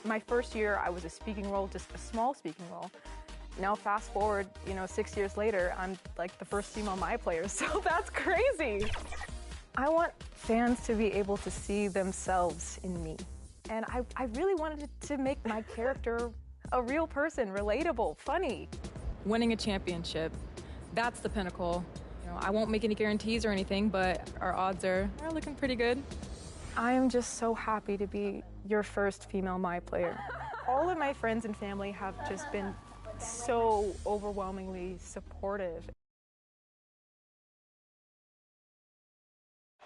My first year, I was a speaking role, just a small speaking role. Now fast forward, 6 years later, I'm like the first female My player, so that's crazy. I want fans to be able to see themselves in me. And I really wanted to make my character a real person, relatable, funny. Winning a championship, that's the pinnacle. I won't make any guarantees or anything, but our odds are looking pretty good. I am just so happy to be your first female My player. All of my friends and family have just been so overwhelmingly supportive.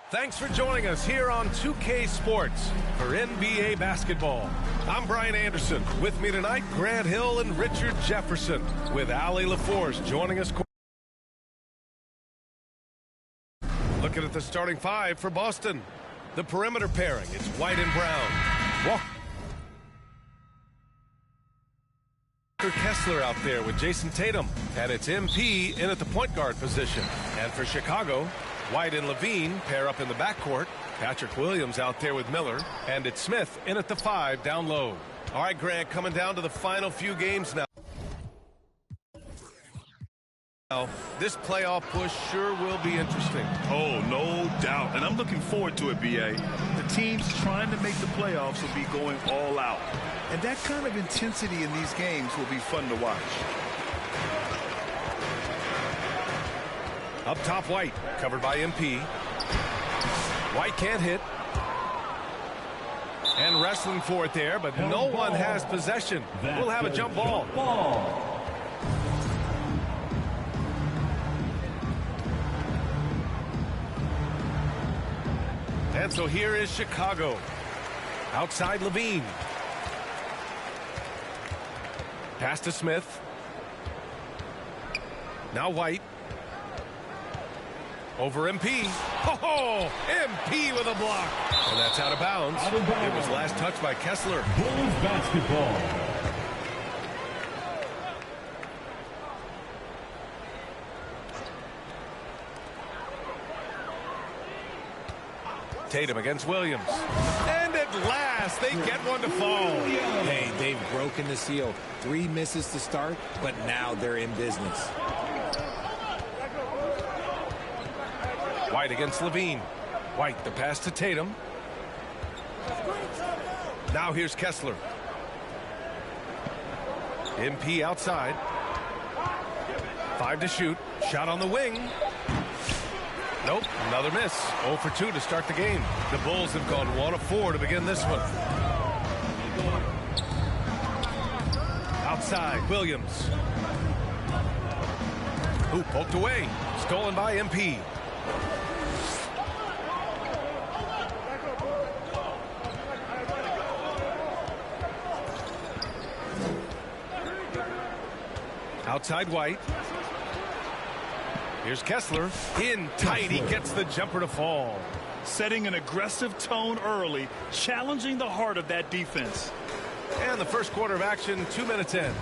Thanks for joining us here on 2K Sports for NBA basketball. I'm Brian Anderson. With me tonight, Grant Hill and Richard Jefferson, with Allie LaForce joining us. Looking at the starting five for Boston. The perimeter pairing, it's White and Brown. Walker Kessler out there with Jason Tatum. And it's MP in at the point guard position. And for Chicago, White and Levine pair up in the backcourt. Patrick Williams out there with Miller. And it's Smith in at the 5 down low. All right, Grant, coming down to the final few games now. This playoff push sure will be interesting. Oh, no doubt. And I'm looking forward to it, B.A. The teams trying to make the playoffs will be going all out. And that kind of intensity in these games will be fun to watch. Up top, White, covered by MP. White can't hit. And wrestling for it there, but no one has possession. We'll have a jump ball. And so here is Chicago. Outside Levine. Pass to Smith. Now White. Over MP. Oh, MP with a block. And that's out of bounds. It was last touched by Kessler. Bulls basketball. Tatum against Williams. And at last, they get one to fall. Hey, they've broken the seal. 3 misses to start, but now they're in business. White against Levine. White, the pass to Tatum. Now here's Kessler. MP outside. 5 to shoot. Shot on the wing. Nope, another miss. 0 for 2 to start the game. The Bulls have gone 1 of 4 to begin this one. Outside, Williams. Hoop poked away. Stolen by MP. Outside White. Here's Kessler. In tight. He gets the jumper to fall. Setting an aggressive tone early, challenging the heart of that defense. And the first quarter of action, 2 minutes in.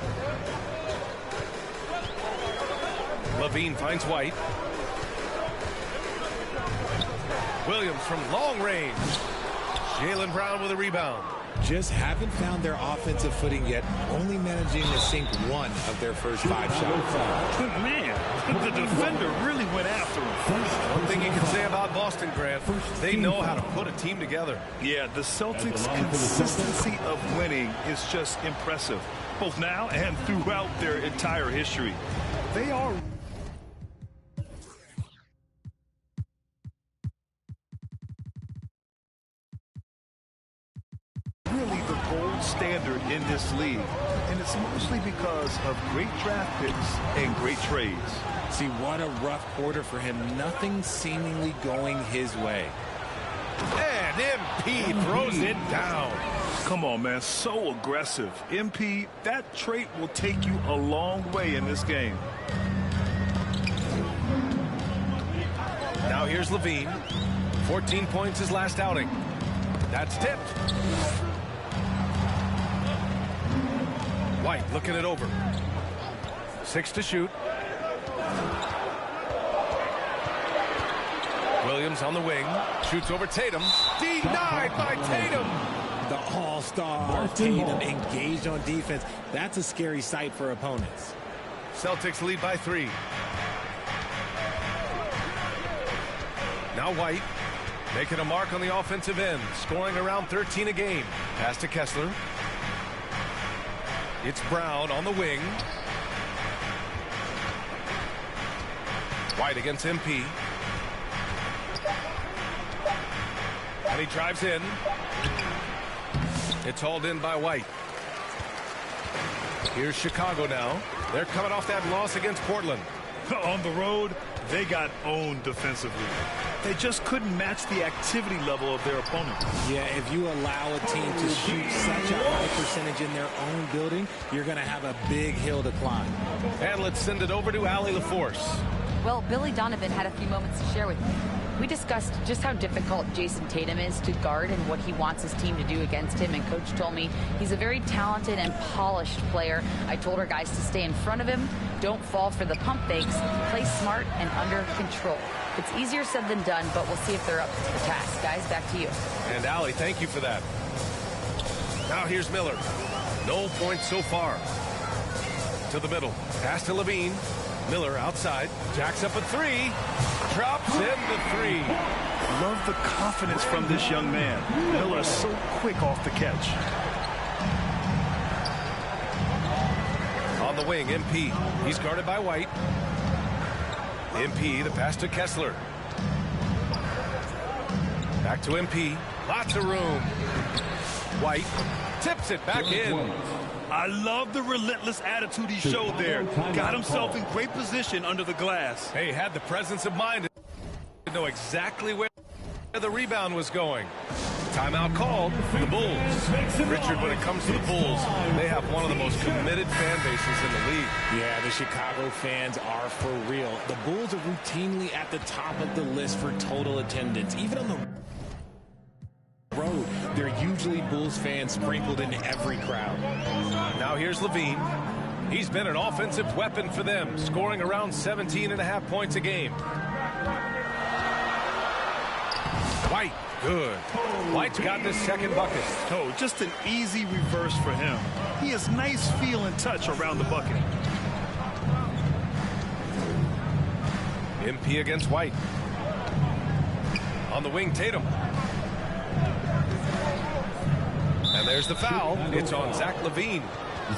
Levine finds White. Williams from long range. Jaylen Brown with a rebound. Just haven't found their offensive footing yet, only managing to sink 1 of their first 5 shots. Man, the defender really went after him. One thing you can say about Boston, Grant, they know how to put a team together. Yeah, the Celtics' consistency of winning is just impressive, both now and throughout their entire history. They are really the gold standard in this league, and it's mostly because of great draft picks and great trades. See, what a rough quarter for him. Nothing seemingly going his way. And MP throws it down. Come on, man, so aggressive. MP, that trait will take you a long way in this game. Now here's Levine. 14 points his last outing. That's tipped. White looking it over. 6 to shoot. Williams on the wing. Shoots over Tatum. Denied by Tatum. The all-star Tatum engaged on defense. That's a scary sight for opponents. Celtics lead by 3. Now White making a mark on the offensive end, scoring around 13 a game. Pass to Kessler. It's Brown on the wing. White against MP. And he drives in. It's hauled in by White. Here's Chicago now. They're coming off that loss against Portland. On the road, they got owned defensively. They just couldn't match the activity level of their opponent. Yeah, if you allow a team to shoot such a high percentage in their own building, you're going to have a big hill to climb. And let's send it over to Allie LaForce. Well, Billy Donovan had a few moments to share with me. We discussed just how difficult Jason Tatum is to guard and what he wants his team to do against him. And Coach told me he's a very talented and polished player. I told our guys to stay in front of him, don't fall for the pump fakes, play smart and under control. It's easier said than done, but we'll see if they're up to the task. Guys, back to you. And Allie, thank you for that. Now here's Miller. No points so far. To the middle. Pass to Levine. Miller outside. Jacks up a 3. Drops in the 3. Love the confidence from this young man. Miller is so quick off the catch. On the wing, MP. He's guarded by White. MP, the pass to Kessler. Back to MP. Lots of room. White tips it back in. I love the relentless attitude he showed there. Got himself in great position under the glass. Hey, had the presence of mind to know exactly where the rebound was going. Timeout called. The Bulls. Richard, when it comes to the Bulls, they have one of the most committed fan bases in the league. Yeah, the Chicago fans are for real. The Bulls are routinely at the top of the list for total attendance. Even on the road, there are usually Bulls fans sprinkled in every crowd. Now here's Levine. He's been an offensive weapon for them, scoring around 17.5 points a game. White, good. White's got this second bucket. Oh, just an easy reverse for him. He has nice feel and touch around the bucket. MP against White. On the wing, Tatum. And there's the foul. It's on Zach LaVine.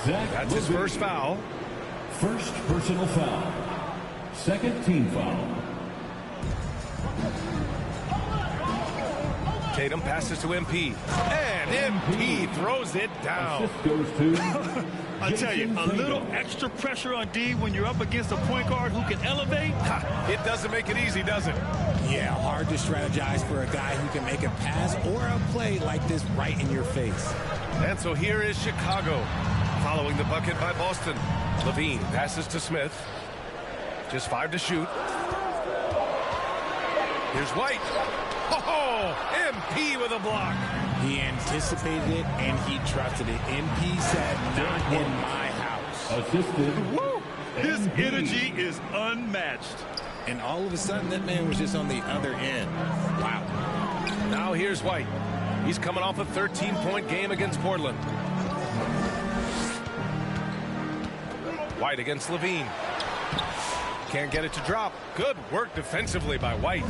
That's his first foul. First personal foul. Second team foul. Tatum passes to MP. And MP throws it down. Assist goes to I tell you, a little extra pressure on D when you're up against a point guard who can elevate. It doesn't make it easy, does it? Yeah, hard to strategize for a guy who can make a pass or a play like this right in your face. And so here is Chicago, following the bucket by Boston. Levine passes to Smith. Just 5 to shoot. Here's White. Oh, MP with a block. He anticipated it and he trusted it. MP said, not in my house. assisted. Woo! His energy is unmatched. And all of a sudden, that man was just on the other end. Wow. Now here's White. He's coming off a 13-point game against Portland. White against Levine. Can't get it to drop. Good work defensively by White.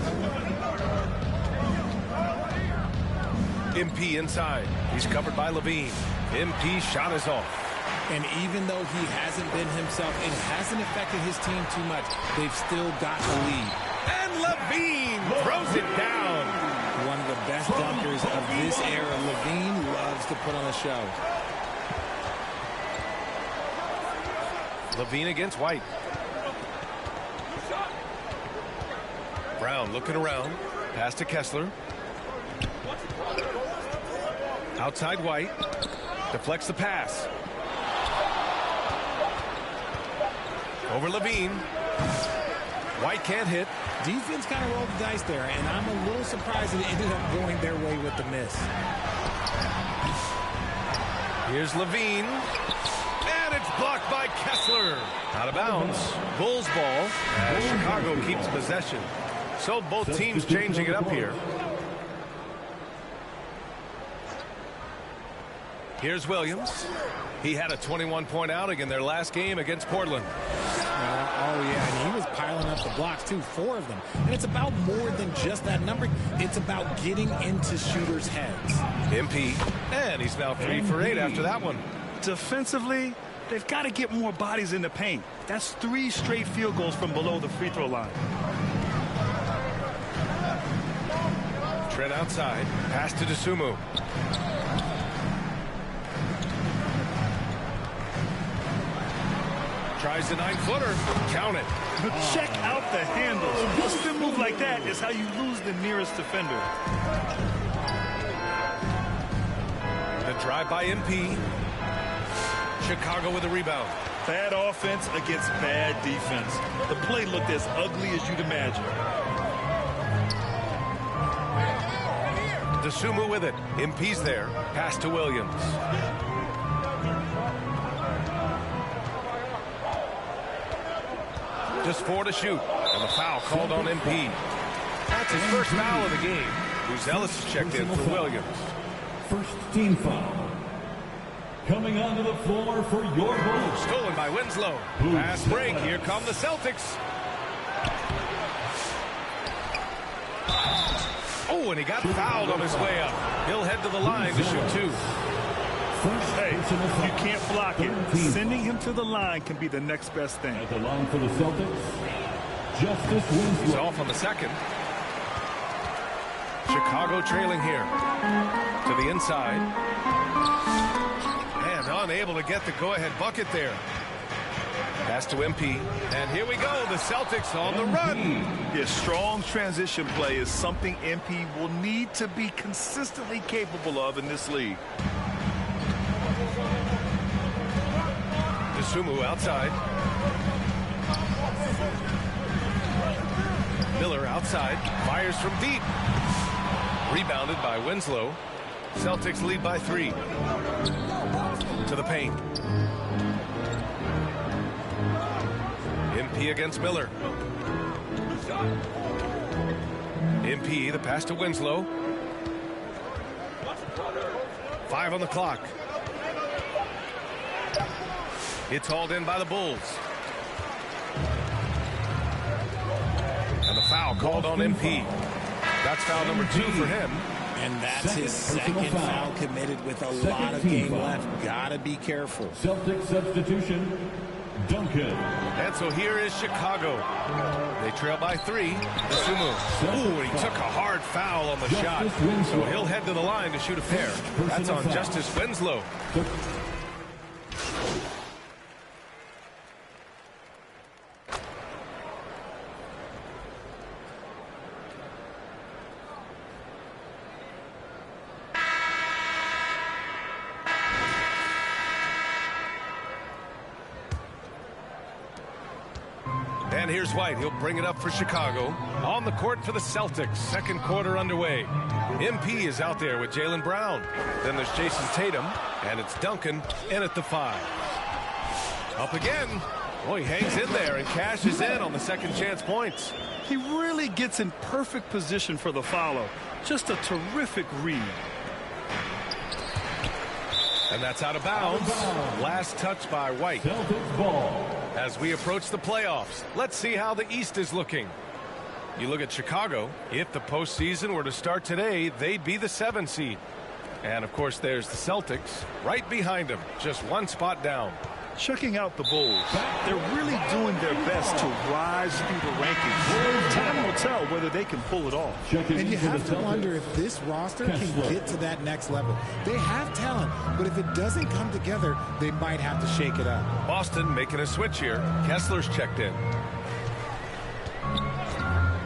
MP inside. He's covered by Levine. MP shot is off. And even though he hasn't been himself, it hasn't affected his team too much. They've still got the lead. And Levine throws it down. One of the best dunkers of this era. Levine loves to put on a show. Levine against White. Brown looking around. Pass to Kessler. Outside White. Deflects the pass. Over Levine. White can't hit. Defense kind of rolled the dice there, and I'm a little surprised that it ended up going their way with the miss. Here's Levine. And it's blocked by Kessler. Out of bounds. Bulls ball. As Chicago keeps possession. So both teams changing it up here. Here's Williams. He had a 21-point outing in their last game against Portland. Oh, yeah, and he was piling up the blocks, too, 4 of them. And it's about more than just that number. It's about getting into shooters' heads. MP, and he's now 3 for 8 after that one. Defensively, they've got to get more bodies in the paint. That's 3 straight field goals from below the free throw line. Trent outside. Pass to Dosunmu. Tries the 9-footer. Count it. Check out the handles. A spin move like that is how you lose the nearest defender. The drive by MP. Chicago with a rebound. Bad offense against bad defense. The play looked as ugly as you'd imagine. Dosunmu with it. MP's there. Pass to Williams. Just 4 to shoot. And the foul called on MP. That's his first foul of the game. Buzelis is checked in for Williams. First team foul. Coming onto the floor for your Bulls. Stolen by Winslow. Fast break. Here come the Celtics. Oh, and he got fouled on his way up. He'll head to the line to shoot 2. Hey, you can't block it. Sending him to the line can be the next best thing. At the line for the Celtics, Justice Winslow. He's off on the second. Chicago trailing here. To the inside. And unable to get the go-ahead bucket there. Pass to MP. And here we go. The Celtics on the run. His strong transition play is something MP will need to be consistently capable of in this league. Dosunmu outside. Miller outside. Fires from deep. Rebounded by Winslow. Celtics lead by 3. To the paint. MP against Miller. MP, the pass to Winslow. 5 on the clock. It's hauled in by the Bulls. And the foul called on MP. That's foul number 2 for him. And that's his second foul committed with a lot of game left. Gotta be careful. Celtic substitution, Duncan. And so here is Chicago. They trail by 3. Dosunmu. Ooh, he took a hard foul on the shot. So he'll head to the line to shoot a pair. That's on Justice Winslow. And here's White. He'll bring it up for Chicago. On the court for the Celtics. Second quarter underway. MP is out there with Jaylen Brown. Then there's Jason Tatum. And it's Duncan in at the 5. Up again. Boy, he hangs in there and cashes in on the second chance points. He really gets in perfect position for the follow. Just a terrific read. And that's out of bounds. Last touch by White. Celtics ball. As we approach the playoffs, let's see how the East is looking. You look at Chicago. If the postseason were to start today, they'd be the 7 seed. And, of course, there's the Celtics right behind them, just 1 spot down. Checking out the Bulls, they're really doing their best to rise through the rankings. Time will tell whether they can pull it off. And you have to wonder if this roster can get to that next level. They have talent, but if it doesn't come together, they might have to shake it up. Boston making a switch here. Kessler's checked in.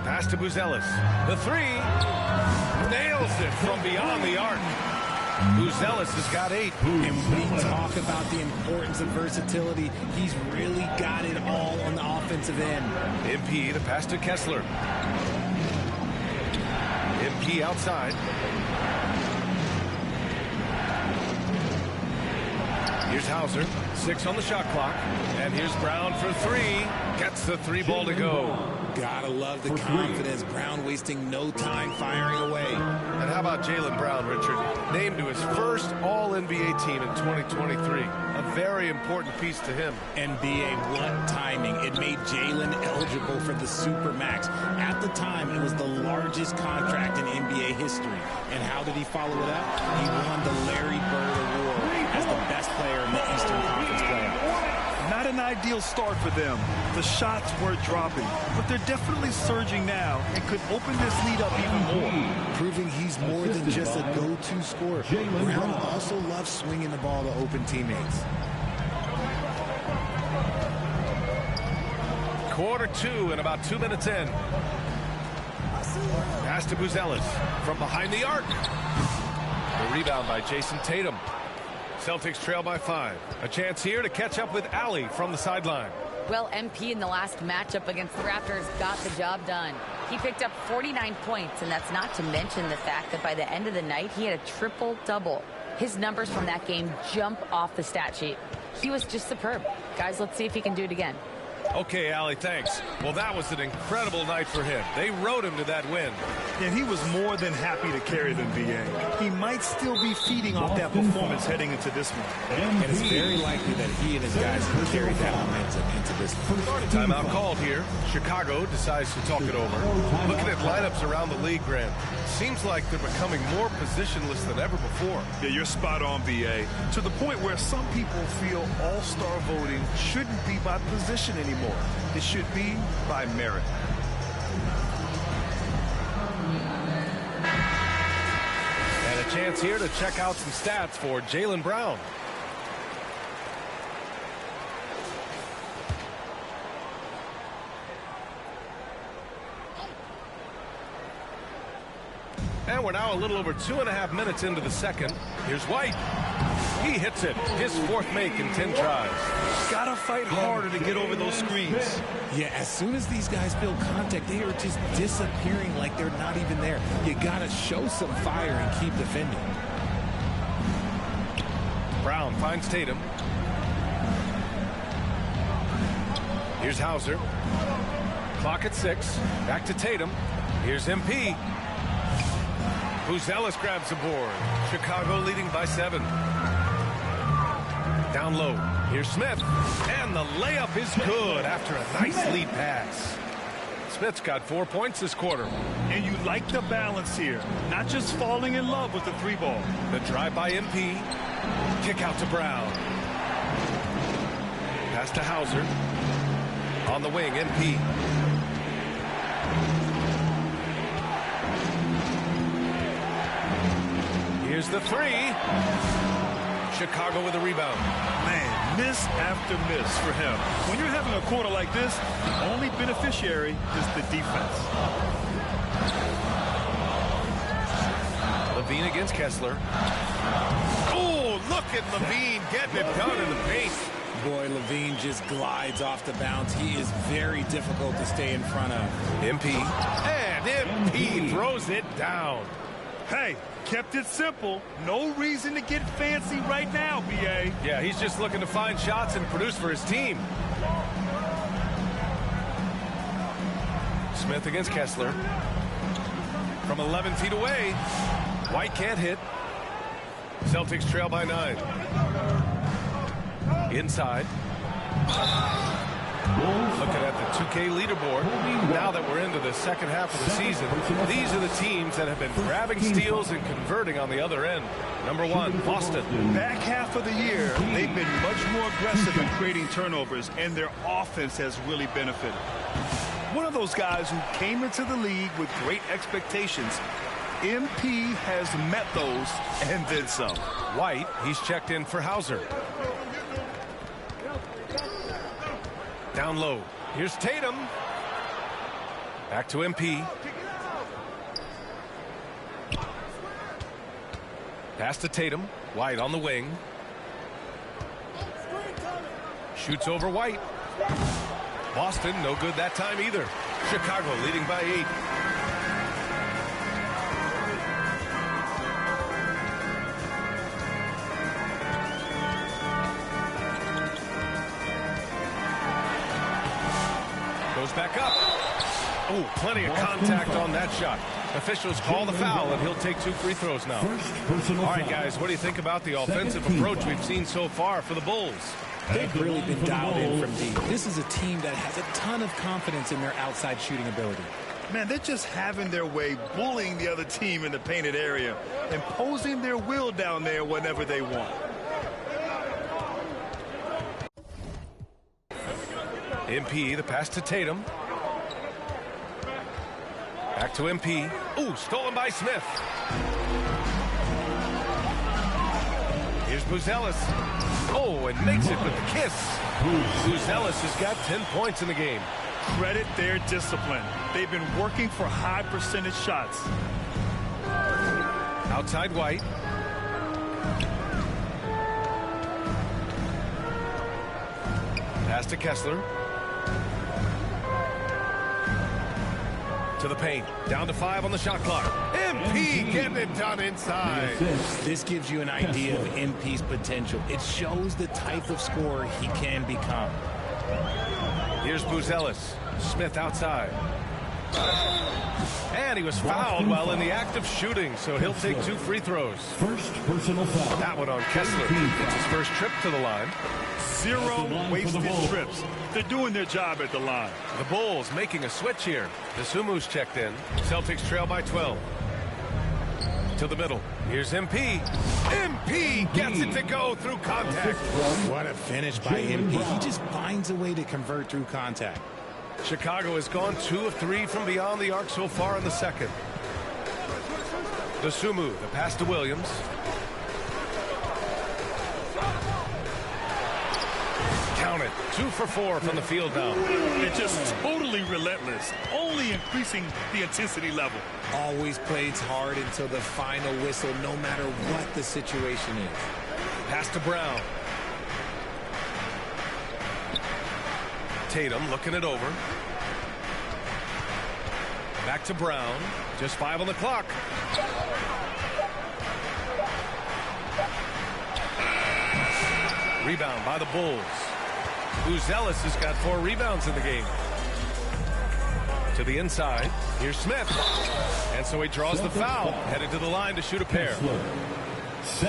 Pass to Buzelis. The 3. Nails it from beyond the arc. Buzelis has got 8. And we talk about the importance of versatility. He's really got it all on the offensive end. MP, the pass to Kessler. MP outside. Here's Hauser, 6 on the shot clock. And here's Brown for 3. Gets the 3 ball to go. Gotta love the confidence. Brown wasting no time firing away. And how about Jaylen Brown, Richard? Named to his first All-NBA team in 2023. A very important piece to him. NBA, what timing. It made Jaylen eligible for the Supermax. At the time, it was the largest contract in NBA history. And how did he follow it up? He won the Larry Bird Award as the best player in the Eastern Conference playoffs. Not an ideal start for them. The shots were dropping, but they're definitely surging now and could open this lead up even more. Proving he's more than just a go-to scorer. Brown also loves swinging the ball to open teammates. Quarter 2 and about 2 minutes in. Pass to Buzelis from behind the arc. The rebound by Jason Tatum. Celtics trail by 5. A chance here to catch up with Allie from the sideline. Well, MP in the last matchup against the Raptors got the job done. He picked up 49 points, and that's not to mention the fact that by the end of the night, he had a triple-double. His numbers from that game jump off the stat sheet. He was just superb. Guys, let's see if he can do it again. Okay, Allie, thanks. Well, that was an incredible night for him. They rode him to that win. And he was more than happy to carry them, BA. He might still be feeding off that performance heading into this one. And it's very likely that he and his guys can carry that momentum into this one. Timeout called here. Chicago decides to talk it over. Looking at lineups around the league, Grant, seems like they're becoming more positionless than ever before. Yeah, you're spot on, BA. To the point where some people feel all-star voting shouldn't be by position anymore. It should be by merit. And a chance here to check out some stats for Jaylen Brown. And we're now a little over 2.5 minutes into the second. Here's White. He hits it. His 4th make in 10 tries. Gotta fight harder to get over those screens. Yeah, as soon as these guys feel contact, they are just disappearing like they're not even there. You gotta show some fire and keep defending. Brown finds Tatum. Here's Hauser. Clock at 6. Back to Tatum. Here's MP. Buzelis grabs the board. Chicago leading by 7. Down low. Here's Smith. And the layup is good after a nice lead pass. Smith's got 4 points this quarter. And you like the balance here. Not just falling in love with the 3-ball. The drive by MP. Kick out to Brown. Pass to Hauser. On the wing, MP. Here's the 3. Chicago with a rebound. Man, miss after miss for him. When you're having a quarter like this, the only beneficiary is the defense. Levine against Kessler. Oh, look at Levine getting it done in the paint. Boy, Levine just glides off the bounce. He is very difficult to stay in front of. MP. And MP throws it down. Hey, kept it simple. No reason to get fancy right now, BA. Yeah, he's just looking to find shots and produce for his team. Smith against Kessler. From 11 feet away. White can't hit. Celtics trail by 9. Inside. Looking at the 2K leaderboard, now that we're into the second half of the season, these are the teams that have been grabbing steals and converting on the other end. Number 1, Boston. Back half of the year, they've been much more aggressive in creating turnovers, and their offense has really benefited. One of those guys who came into the league with great expectations. MP has met those and then some. White, he's checked in for Hauser. Down low. Here's Tatum. Back to MP. Pass to Tatum. White on the wing. Shoots over White. Boston, no good that time either. Chicago leading by 8. Goes back up. Oh, plenty of contact on that shot. Officials call the foul, and he'll take 2 free throws now. All right, guys, what do you think about the offensive approach we've seen so far for the Bulls? They've really been dialed in from deep. This is a team that has a ton of confidence in their outside shooting ability. Man, they're just having their way, bullying the other team in the painted area, imposing their will down there whenever they want. MP, the pass to Tatum. Back to MP. Ooh, stolen by Smith. Here's Buzelis. Oh, and makes it with the kiss. Buzelis has got 10 points in the game. Credit their discipline. They've been working for high percentage shots. Outside White. Pass to Kessler. To the paint. Down to 5 on the shot clock. MP getting it done inside. This gives you an idea of MP's potential. It shows the type of scorer he can become. Here's Buzelis. Smith outside. And he was fouled while in the act of shooting, so he'll take 2 free throws. First personal foul. That one on Kessler. It's his first trip to the line. 0 wasted trips. They're doing their job at the line. The Bulls making a switch here. Desumu's checked in. Celtics trail by 12. To the middle. Here's MP. MP gets it to go through contact. What a finish by MP. He just finds a way to convert through contact. Chicago has gone 2 of 3 from beyond the arc so far in the second. Desumu, the pass to Williams. Count it. 2 for 4 from the field now. They're just totally relentless, only increasing the intensity level. Always plays hard until the final whistle, no matter what the situation is. Pass to Brown. Tatum looking it over. Back to Brown. Just 5 on the clock. Rebound by the Bulls. Buzelis has got 4 rebounds in the game. To the inside. Here's Smith. And so he draws the foul. Headed to the line to shoot a pair.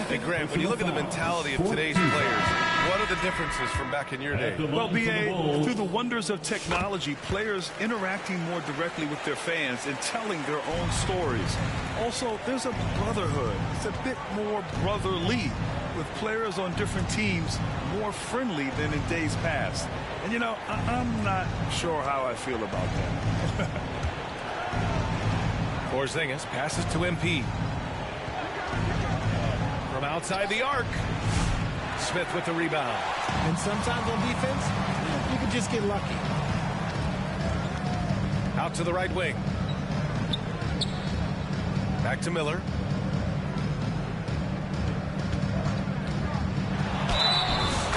Hey, Grant, when you look at the mentality of today's players, what are the differences from back in your day? Well, B.A., through the wonders of technology, players interacting more directly with their fans and telling their own stories. Also, there's a brotherhood. It's a bit more brotherly, with players on different teams more friendly than in days past. And, you know, I'm not sure how I feel about that. Porzingis passes to MP. From outside the arc. Smith with the rebound. And sometimes on defense, you can just get lucky. Out to the right wing. Back to Miller.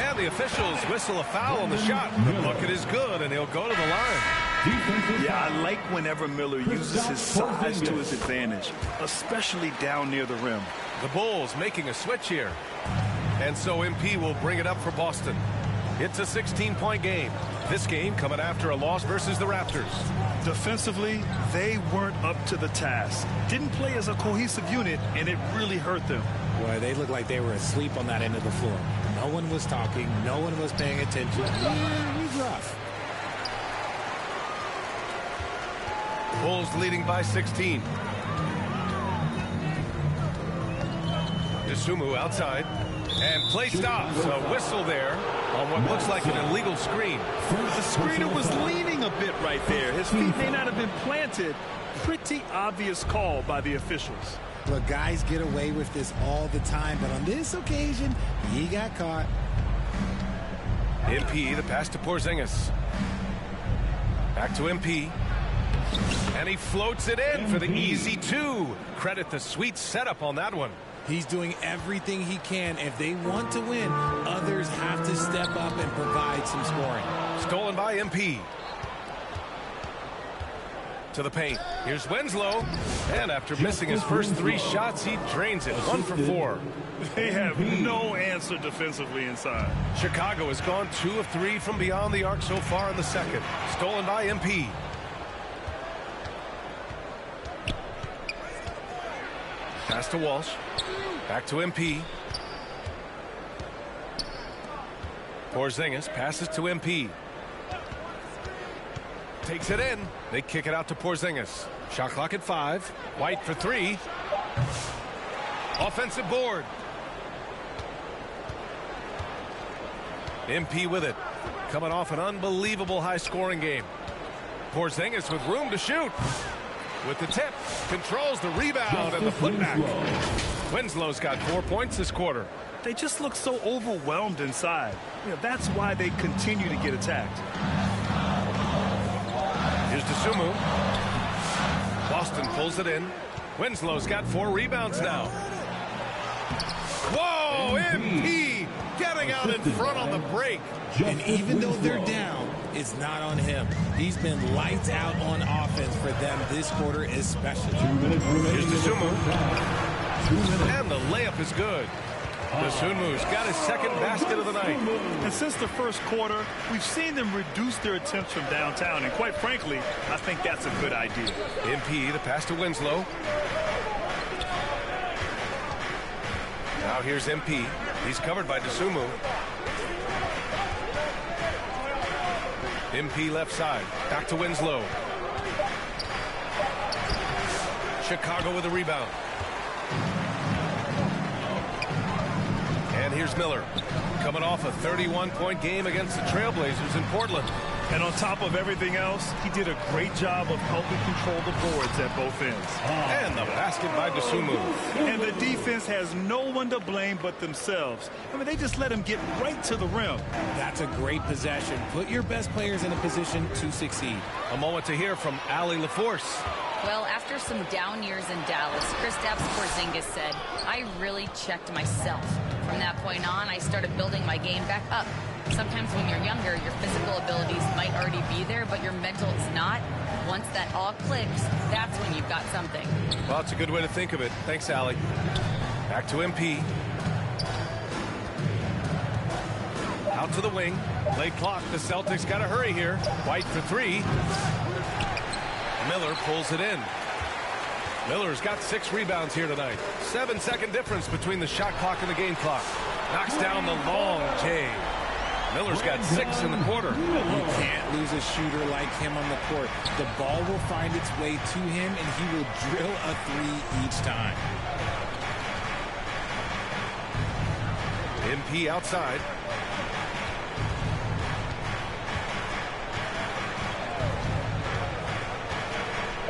And the officials whistle a foul on the shot. The bucket is good, and he'll go to the line. Yeah, I like whenever Miller uses his size to his advantage, especially down near the rim. The Bulls making a switch here. And so MP will bring it up for Boston. It's a 16-point game. This game coming after a loss versus the Raptors. Defensively, they weren't up to the task. Didn't play as a cohesive unit, and it really hurt them. Boy, they looked like they were asleep on that end of the floor. No one was talking. No one was paying attention. It was rough. Bulls leading by 16. Desumu outside. And play stops. A whistle there on what looks like an illegal screen. The screener was leaning a bit right there. His feet may not have been planted. Pretty obvious call by the officials. Look, guys get away with this all the time, but on this occasion, he got caught. MP, the pass to Porzingis. Back to MP. And he floats it in for the easy 2. Credit the sweet setup on that one. He's doing everything he can. If they want to win, others have to step up and provide some scoring. Stolen by MP. To the paint. Here's Winslow. And after missing his first 3 shots, he drains it. 1 for 4. They have no answer defensively inside. Chicago has gone 2 of 3 from beyond the arc so far in the second. Stolen by MP. Pass to Walsh. Back to MP. Porzingis passes to MP. Takes it in. They kick it out to Porzingis. Shot clock at 5. White for 3. Offensive board. MP with it. Coming off an unbelievable high-scoring game. Porzingis with room to shoot. With the tip. Controls the rebound and the putback. Winslow's got 4 points this quarter. They just look so overwhelmed inside. That's why they continue to get attacked. Here's Dosunmu. Boston pulls it in. Winslow's got 4 rebounds now. Whoa, MP getting out in front on the break. And even though they're down, it's not on him. He's been lights out on offense for them this quarter especially. Here's Dosunmu. And the layup is good. Dosunmu's got his second basket of the night. And since the first quarter, we've seen them reduce their attempts from downtown. And quite frankly, I think that's a good idea. MP, the pass to Winslow. Now here's MP. He's covered by Dosunmu. MP left side. Back to Winslow. Chicago with a rebound. And here's Miller. Coming off a 31-point game against the Trailblazers in Portland. And on top of everything else, he did a great job of helping control the boards at both ends. And the basket by Dosunmu. And the defense has no one to blame but themselves. I mean, they just let him get right to the rim. That's a great possession. Put your best players in a position to succeed. A moment to hear from Allie LaForce. Well, after some down years in Dallas, Kristaps Porzingis said, I really checked myself. From that point on, I started building my game back up. Sometimes when you're younger, your physical abilities might already be there, but your mental is not. Once that all clicks, that's when you've got something. Well, it's a good way to think of it. Thanks, Allie. Back to MP. Out to the wing. Late clock. The Celtics got to hurry here. White for 3. Miller pulls it in. Miller's got 6 rebounds here tonight. 7-second difference between the shot clock and the game clock. Knocks down the long J. Miller's got 6 in the quarter. You can't lose a shooter like him on the court. The ball will find its way to him, and he will drill a 3 each time. MP outside.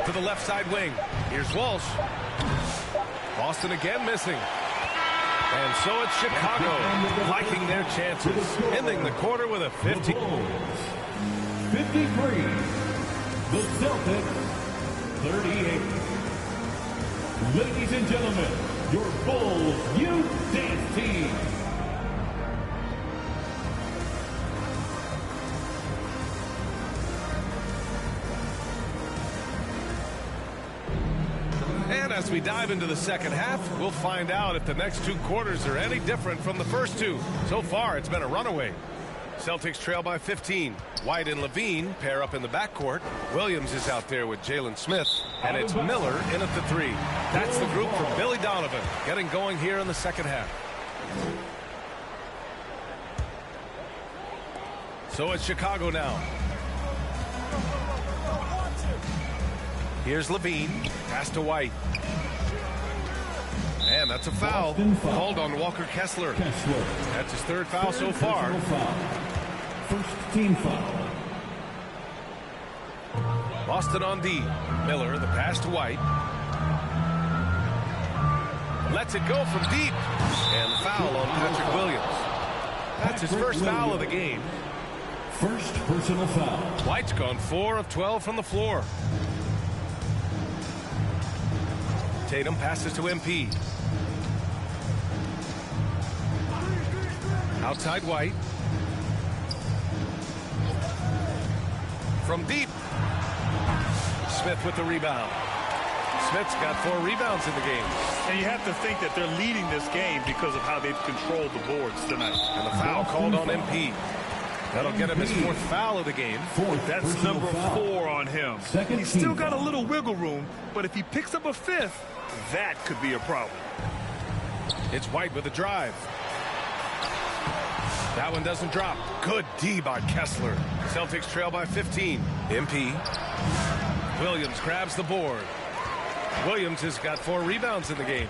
To the left side wing. Here's Walsh. Boston again missing. And so it's Chicago liking their chances, ending the quarter with a 50. 53. The Celtics 38. Ladies and gentlemen, your Bulls youth dance team. And as we dive into the second half, we'll find out if the next 2 quarters are any different from the first 2. So far, it's been a runaway. Celtics trail by 15. White and Levine pair up in the backcourt. Williams is out there with Jalen Smith. And it's Miller in at the 3. That's the group for Billy Donovan, getting going here in the second half. So it's Chicago now. Here's Levine. Pass to White. And that's a foul called on Walker Kessler. That's his 3rd foul so far. First team foul. Boston on D. Miller, the pass to White. Lets it go from deep. And the foul on Patrick Williams. That's his first foul of the game. First personal foul. White's gone 4 of 12 from the floor. Tatum passes to MP. Outside White. Smith with the rebound. Smith's got 4 rebounds in the game. And you have to think that they're leading this game because of how they've controlled the boards tonight. And the foul called on MP. That'll get him his 4th foul of the game. That's number 4 on him. He's still got a little wiggle room, but if he picks up a 5th, that could be a problem. It's White with a drive. That one doesn't drop. Good D by Kessler. Celtics trail by 15. MP. Williams grabs the board. Williams has got 4 rebounds in the game.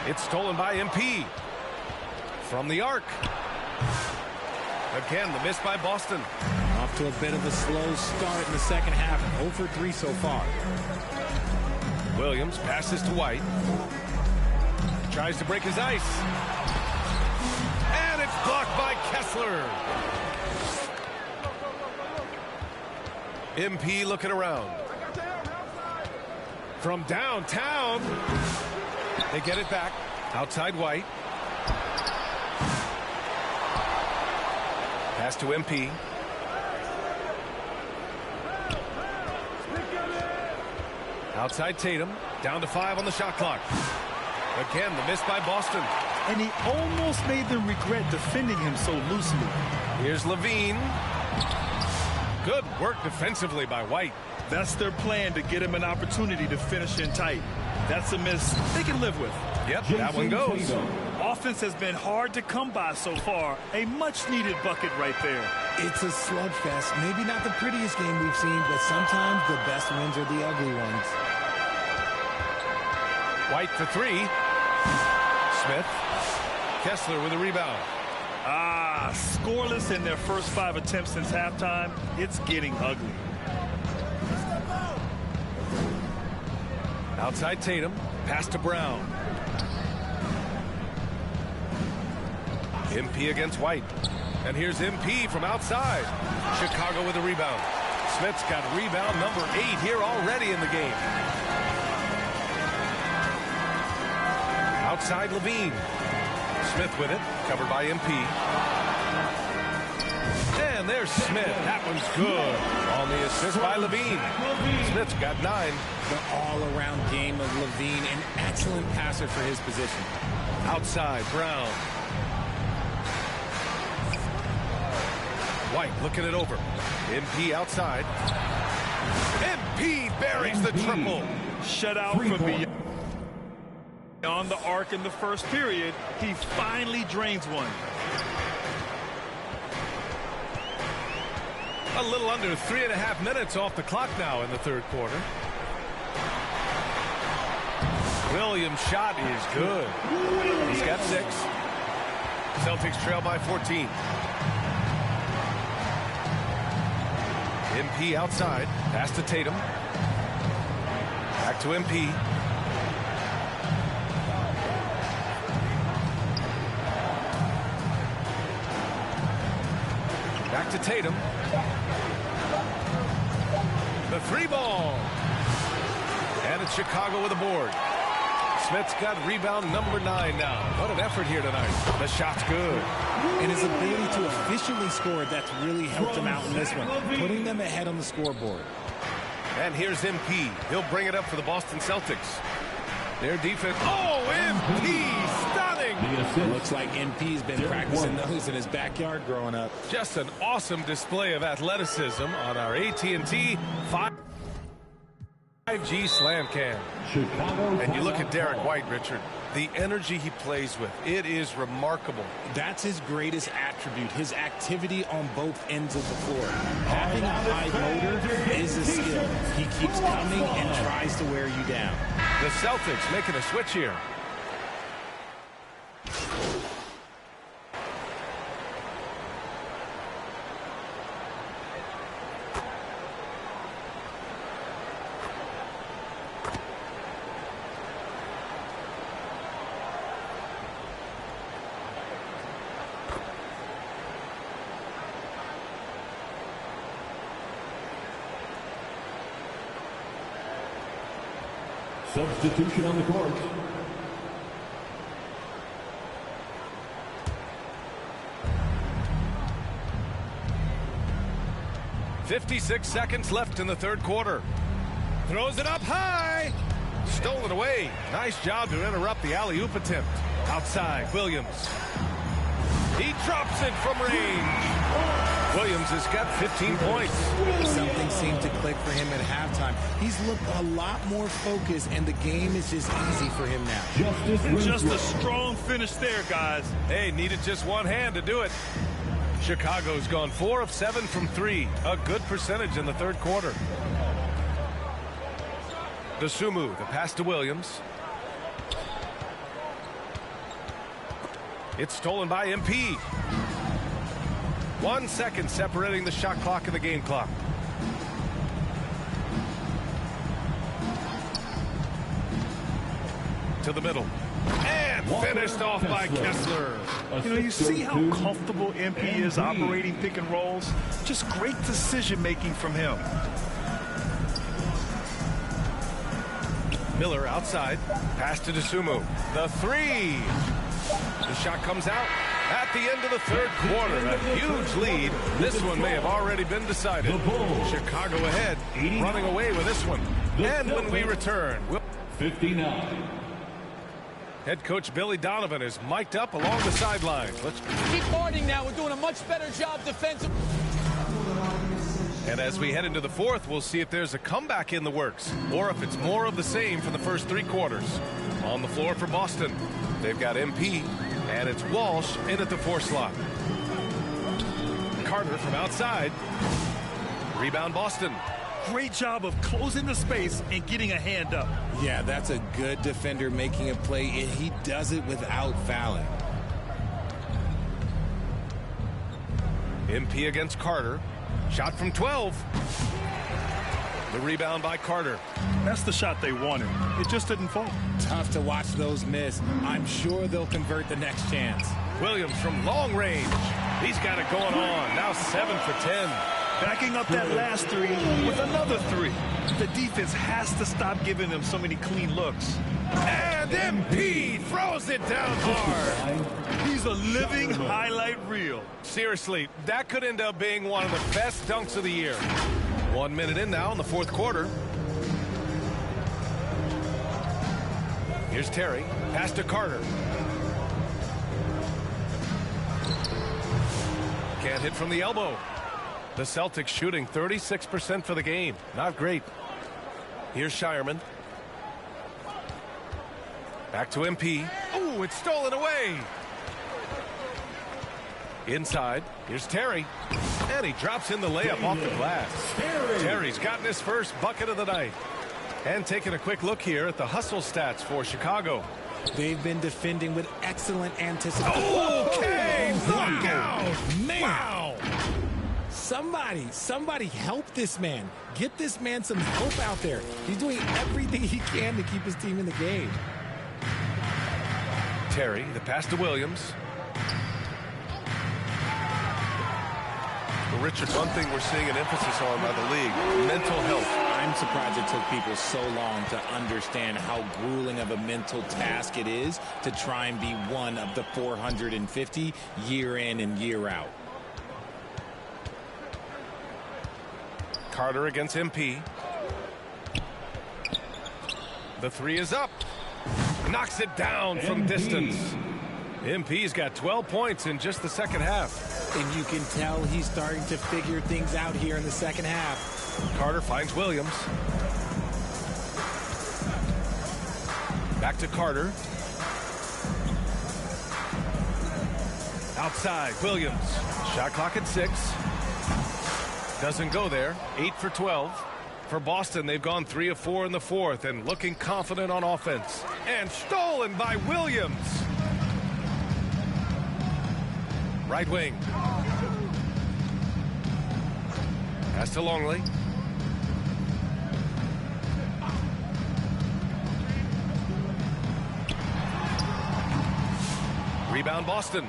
It's stolen by MP. From the arc. Again, the miss by Boston. Off to a bit of a slow start in the second half. 0 for 3 so far. Williams passes to White. Tries to break his ice. And it's blocked by Kessler. MP looking around. From downtown. They get it back. Outside White. Pass to MP. Outside Tatum. Down to 5 on the shot clock. Again, the miss by Boston. And he almost made them regret defending him so loosely. Here's Levine. Good work defensively by White. That's their plan, to get him an opportunity to finish in tight. That's a miss they can live with. Yep, that one goes. Offense has been hard to come by so far. A much-needed bucket right there. It's a slugfest. Maybe not the prettiest game we've seen, but sometimes the best wins are the ugly ones. White for 3. Smith. Kessler with a rebound. Scoreless in their first 5 attempts since halftime. It's getting ugly. Outside Tatum. Pass to Brown. MP against White. And here's MP from outside. Chicago with a rebound. Smith's got rebound number 8 here already in the game. Outside Levine. Smith with it. Covered by MP. And there's Smith. That one's good. On the assist by Levine. Smith's got 9. The all-around game of Levine, an excellent passer for his position. Outside, Brown. White looking it over. MP outside. MP buries the triple. Shut out from beyond the arc in the first period. He finally drains one. A little under 3.5 minutes off the clock now in the 3rd quarter. Williams' shot is good. He's got 6. Celtics trail by 14. MP outside. Pass to Tatum. Back to MP. Back to Tatum. The 3 ball. And it's Chicago with a board. Smith's got rebound number 9 now. What an effort here tonight. The shot's good. And his ability to efficiently score, that's really helped him out in this one, putting them ahead on the scoreboard. And here's MP. He'll bring it up for the Boston Celtics. Their defense. Oh, MP! Stunning! Looks like MP's been practicing those in his backyard growing up. Just an awesome display of athleticism on our AT&T 5G Slam Cam. And you look at Derek White, Richard, the energy he plays with, it is remarkable. That's his greatest attribute, his activity on both ends of the floor. Having a high motor is a skill. He keeps coming and tries to wear you down. The Celtics making a switch here. Substitution on the court. .56 seconds left in the 3rd quarter. Throws it up high. Stolen away. Nice job to interrupt the alley-oop attempt. Outside, Williams. He drops it from range. Williams has got 15 points. Something seemed to click for him at halftime. He's looked a lot more focused, and the game is just easy for him now. Just a strong finish there, guys. Hey, needed just one hand to do it. Chicago's gone 4 of 7 from 3. A good percentage in the third quarter. Dosunmu, the pass to Williams. It's stolen by MP. 1 second separating the shot clock and the game clock. To the middle. And finished off by Kessler. You know, you see how comfortable MP is operating pick and rolls? Just great decision-making from him. Miller outside. Pass to Dosunmu. The three. The shot comes out at the end of the third quarter. A huge lead. This one may have already been decided. Chicago ahead, running away with this one. And when we return, 59. head coach Billy Donovan is mic'd up along the sidelines. Let's keep guarding now. We're doing a much better job defensively. And as we head into the fourth, we'll see if there's a comeback in the works or if it's more of the same for the first 3 quarters. On the floor for Boston, they've got MP, and it's Walsh in at the 4 slot. Carter from outside. Rebound Boston. Great job of closing the space and getting a hand up. Yeah, that's a good defender making a play, and he does it without fouling. MP against Carter. Shot from 12. The rebound by Carter. That's the shot they wanted. It just didn't fall. Tough to watch those miss. I'm sure they'll convert the next chance. Williams from long range. He's got it going on. Now 7 for 10. Backing up that last 3 with another 3. The defense has to stop giving them so many clean looks. And MP throws it down hard. He's a living highlight reel. Seriously, that could end up being one of the best dunks of the year. 1 minute in now in the fourth quarter. Here's Terry. Pass to Carter. Can't hit from the elbow. The Celtics shooting 36% for the game. Not great. Here's Shireman. Back to MP. Oh, it's stolen away. Inside. Here's Terry. And he drops in the layup off the glass. Terry's gotten his first bucket of the night. And taking a quick look here at the hustle stats for Chicago. They've been defending with excellent anticipation. Okay, knockout. Man. Wow. Somebody help this man. Get this man some help out there. He's doing everything he can to keep his team in the game. Terry, the pass to Williams. Well, Richard, one thing we're seeing an emphasis on by the league, mental health. I'm surprised it took people so long to understand how grueling of a mental task it is to try and be one of the 450 year in and year out. Carter against MP. The 3 is up. Knocks it down from distance. MP's got 12 points in just the second half. And you can tell he's starting to figure things out here in the second half. Carter finds Williams. Back to Carter. Outside, Williams. Shot clock at 6. Doesn't go there. 8 for 12. For Boston, they've gone 3 of 4 in the fourth and looking confident on offense. And stolen by Williams. Right wing. Pass to Longley. Rebound Boston.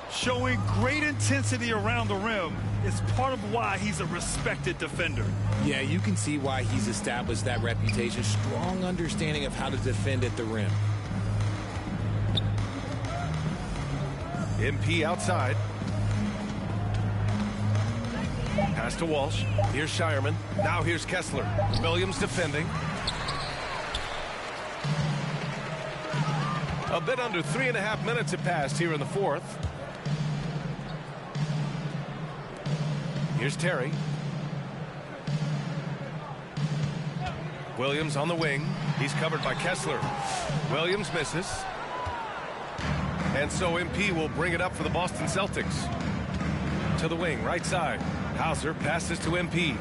Showing great intensity around the rim is part of why he's a respected defender. Yeah, you can see why he's established that reputation. Strong understanding of how to defend at the rim. MP outside. Pass to Walsh. Here's Shireman. Now here's Kessler. Williams defending. A bit under 3.5 minutes have passed here in the fourth. Here's Terry. Williams on the wing. He's covered by Kessler. Williams misses. And so MP will bring it up for the Boston Celtics. To the wing, right side. Hauser passes to MP.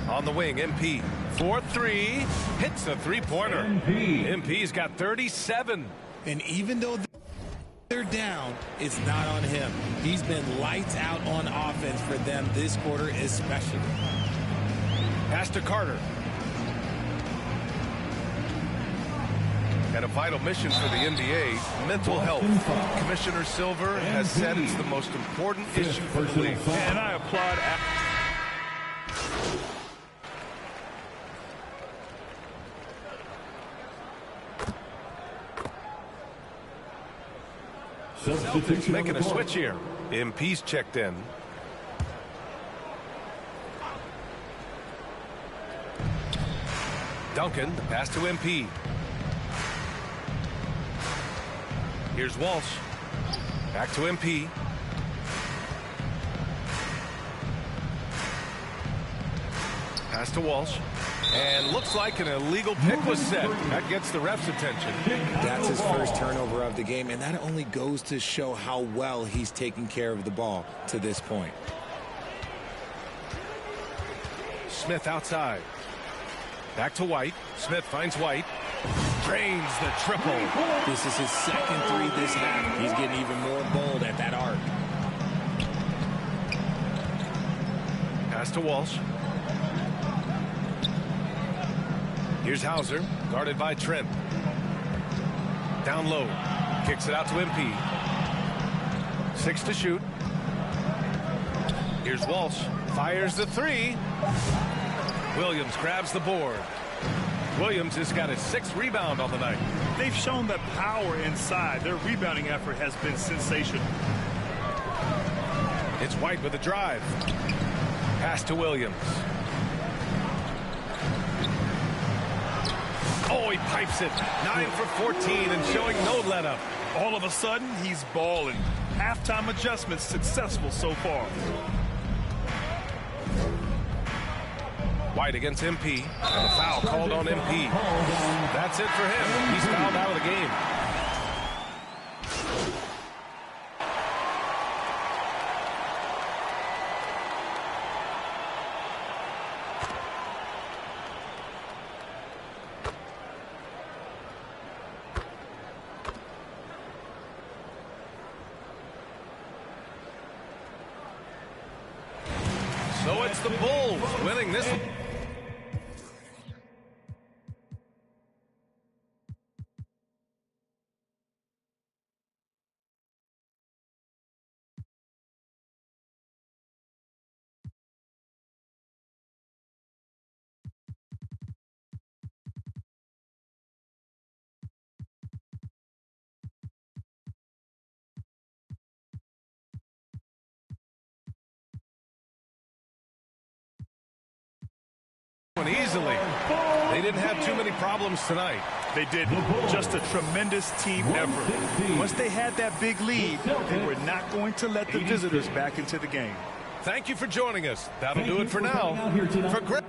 On the wing, MP. 4-3. Hits a three-pointer. MP's got 37. And even though they're down, it's not on him. He's been lights out on offense for them this quarter especially. Pass to Carter. And a vital mission for the NBA, mental health. Commissioner Silver has said it's the most important issue for the league. And I applaud. Celtics making a switch here. MP's checked in. Duncan, the pass to MP. Here's Walsh. Back to MP. Pass to Walsh. And looks like an illegal pick was set. That gets the ref's attention. That's his first turnover of the game, and that only goes to show how well he's taking care of the ball to this point. Smith outside. Back to White. Smith finds White. Drains the triple. This is his second three this half. He's getting even more bold at that arc. Pass to Walsh. Here's Hauser, guarded by Trent. Down low. Kicks it out to MP. 6 to shoot. Here's Walsh. Fires the three. Williams grabs the board. Williams has got his 6th rebound on the night. They've shown that power inside. Their rebounding effort has been sensational. It's White with a drive. Pass to Williams. Oh, he pipes it. 9 for 14 and showing no let-up. All of a sudden, he's balling. Halftime adjustments successful so far. White against MP, and a foul called on MP. That's it for him. He's fouled out of the game. So it's the Bulls winning this. Easily. They didn't have too many problems tonight. They didn't. Just a tremendous team effort. Once they had that big lead, they were not going to let the visitors back into the game. Thank you for joining us. That'll do it for now. For Greg.